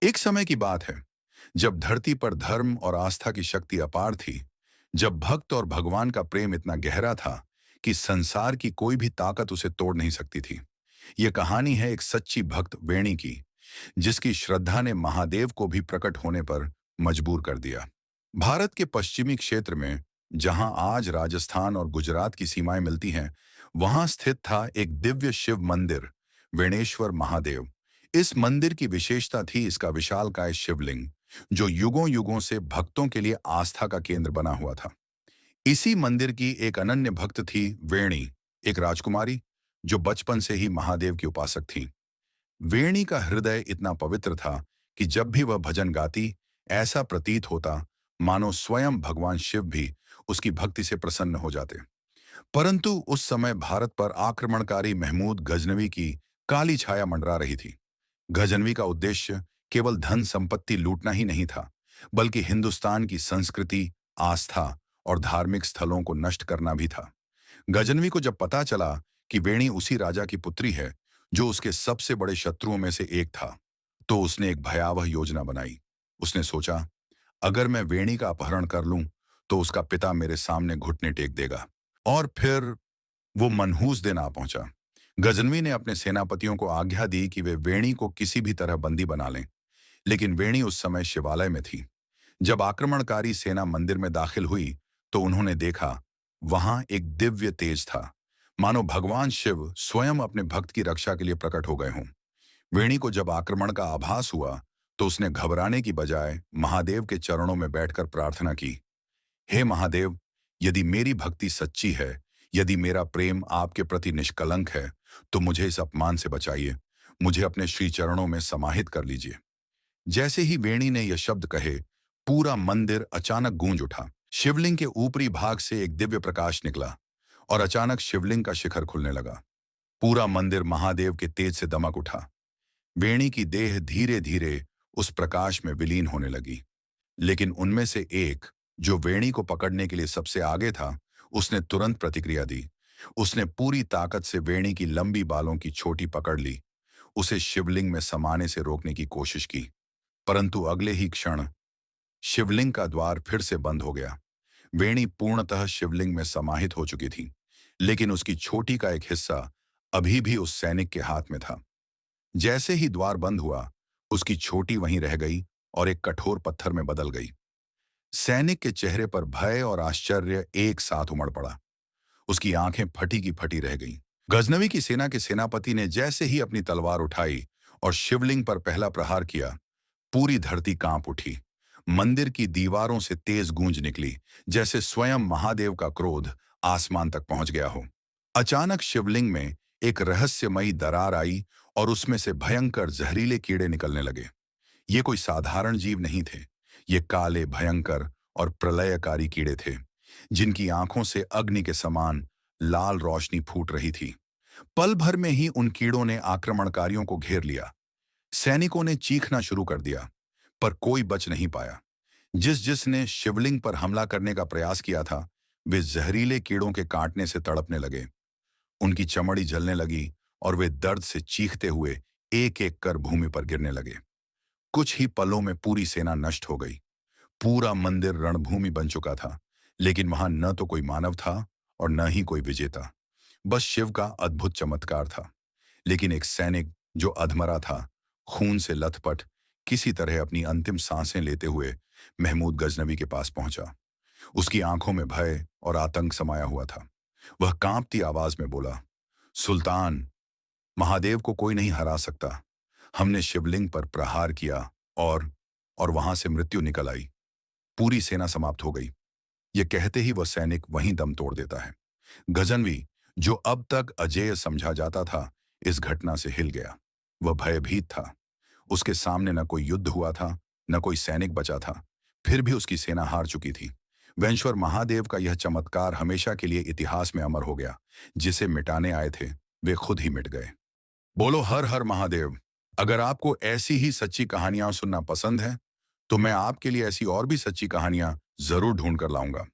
एक समय की बात है जब धरती पर धर्म और आस्था की शक्ति अपार थी। जब भक्त और भगवान का प्रेम इतना गहरा था कि संसार की कोई भी ताकत उसे तोड़ नहीं सकती थी। यह कहानी है एक सच्ची भक्त वेणी की, जिसकी श्रद्धा ने महादेव को भी प्रकट होने पर मजबूर कर दिया। भारत के पश्चिमी क्षेत्र में, जहां आज राजस्थान और गुजरात की सीमाएं मिलती हैं, वहां स्थित था एक दिव्य शिव मंदिर, वेणेश्वर महादेव। इस मंदिर की विशेषता थी इसका विशालकाय शिवलिंग, जो युगों युगों से भक्तों के लिए आस्था का केंद्र बना हुआ था। इसी मंदिर की एक अनन्य भक्त थी वेणी, एक राजकुमारी जो बचपन से ही महादेव की उपासक थी। वेणी का हृदय इतना पवित्र था कि जब भी वह भजन गाती, ऐसा प्रतीत होता मानो स्वयं भगवान शिव भी उसकी भक्ति से प्रसन्न हो जाते। परंतु उस समय भारत पर आक्रमणकारी महमूद गजनवी की काली छाया मंडरा रही थी। गजनवी का उद्देश्य केवल धन संपत्ति लूटना ही नहीं था, बल्कि हिंदुस्तान की संस्कृति, आस्था और धार्मिक स्थलों को नष्ट करना भी था। गजनवी को जब पता चला कि वेणी उसी राजा की पुत्री है जो उसके सबसे बड़े शत्रुओं में से एक था, तो उसने एक भयावह योजना बनाई। उसने सोचा, अगर मैं वेणी का अपहरण कर लूं, तो उसका पिता मेरे सामने घुटने टेक देगा। और फिर वो मनहूस दिन आ पहुंचा। गजनवी ने अपने सेनापतियों को आज्ञा दी कि वे वेणी को किसी भी तरह बंदी बना लें, लेकिन वेणी उस समय शिवालय में थी। जब आक्रमणकारी सेना मंदिर में दाखिल हुई, तो उन्होंने देखा वहां एक दिव्य तेज था, मानो भगवान शिव स्वयं अपने भक्त की रक्षा के लिए प्रकट हो गए हों। वेणी को जब आक्रमण का आभास हुआ, तो उसने घबराने की बजाय महादेव के चरणों में बैठकर प्रार्थना की, हे महादेव, यदि मेरी भक्ति सच्ची है, यदि मेरा प्रेम आपके प्रति निष्कलंक है, तो मुझे इस अपमान से बचाइए, मुझे अपने श्री चरणों में समाहित कर लीजिए। जैसे ही वेणी ने यह शब्द कहे, पूरा मंदिर अचानक गूंज उठा। शिवलिंग के ऊपरी भाग से एक दिव्य प्रकाश निकला और अचानक शिवलिंग का शिखर खुलने लगा। पूरा मंदिर महादेव के तेज से दमक उठा। वेणी की देह धीरे धीरे उस प्रकाश में विलीन होने लगी। लेकिन उनमें से एक, जो वेणी को पकड़ने के लिए सबसे आगे था, उसने तुरंत प्रतिक्रिया दी। उसने पूरी ताकत से वेणी की लंबी बालों की छोटी पकड़ ली, उसे शिवलिंग में समाने से रोकने की कोशिश की। परंतु अगले ही क्षण शिवलिंग का द्वार फिर से बंद हो गया। वेणी पूर्णतः शिवलिंग में समाहित हो चुकी थी, लेकिन उसकी छोटी का एक हिस्सा अभी भी उस सैनिक के हाथ में था। जैसे ही द्वार बंद हुआ, उसकी छोटी वहीं रह गई और एक कठोर पत्थर में बदल गई। सैनिक के चेहरे पर भय और आश्चर्य एक साथ उमड़ पड़ा। उसकी आंखें फटी की फटी रह गईं। गजनवी की सेना के सेनापति ने जैसे ही अपनी तलवार उठाई और शिवलिंग पर पहला प्रहार किया, पूरी धरती कांप उठी। मंदिर की दीवारों से तेज गूंज निकली, जैसे स्वयं महादेव का क्रोध आसमान तक पहुंच गया हो। अचानक शिवलिंग में एक रहस्यमयी दरार आई और उसमें से भयंकर जहरीले कीड़े निकलने लगे। ये कोई साधारण जीव नहीं थे। ये काले, भयंकर और प्रलयकारी कीड़े थे, जिनकी आंखों से अग्नि के समान लाल रोशनी फूट रही थी। पल भर में ही उन कीड़ों ने आक्रमणकारियों को घेर लिया। सैनिकों ने चीखना शुरू कर दिया, पर कोई बच नहीं पाया। जिस जिसने शिवलिंग पर हमला करने का प्रयास किया था, वे जहरीले कीड़ों के काटने से तड़पने लगे। उनकी चमड़ी जलने लगी और वे दर्द से चीखते हुए एक एक कर भूमि पर गिरने लगे। कुछ ही पलों में पूरी सेना नष्ट हो गई। पूरा मंदिर रणभूमि बन चुका था, लेकिन वहां न तो कोई मानव था और न ही कोई विजेता। बस शिव का अद्भुत चमत्कार था। लेकिन एक सैनिक जो अधमरा था, खून से लथपथ, किसी तरह अपनी अंतिम सांसें लेते हुए महमूद गजनवी के पास पहुंचा। उसकी आंखों में भय और आतंक समाया हुआ था। वह कांपती आवाज में बोला, सुल्तान, महादेव को कोई नहीं हरा सकता। हमने शिवलिंग पर प्रहार किया और वहां से मृत्यु निकल आई। पूरी सेना समाप्त हो गई। ये कहते ही वह सैनिक वहीं दम तोड़ देता है। गजनवी, जो अब तक अजेय समझा जाता था, इस घटना से हिल गया। वह भयभीत था। उसके सामने न कोई युद्ध हुआ था, न कोई सैनिक बचा था। फिर भी उसकी सेना हार चुकी थी। वेंश्वर महादेव का यह चमत्कार हमेशा के लिए इतिहास में अमर हो गया। जिसे मिटाने आए थे, वे खुद ही मिट गए। बोलो हर हर महादेव। अगर आपको ऐसी ही सच्ची कहानियां सुनना पसंद है, तो मैं आपके लिए ऐसी और भी सच्ची कहानियां जरूर ढूंढ कर लाऊंगा।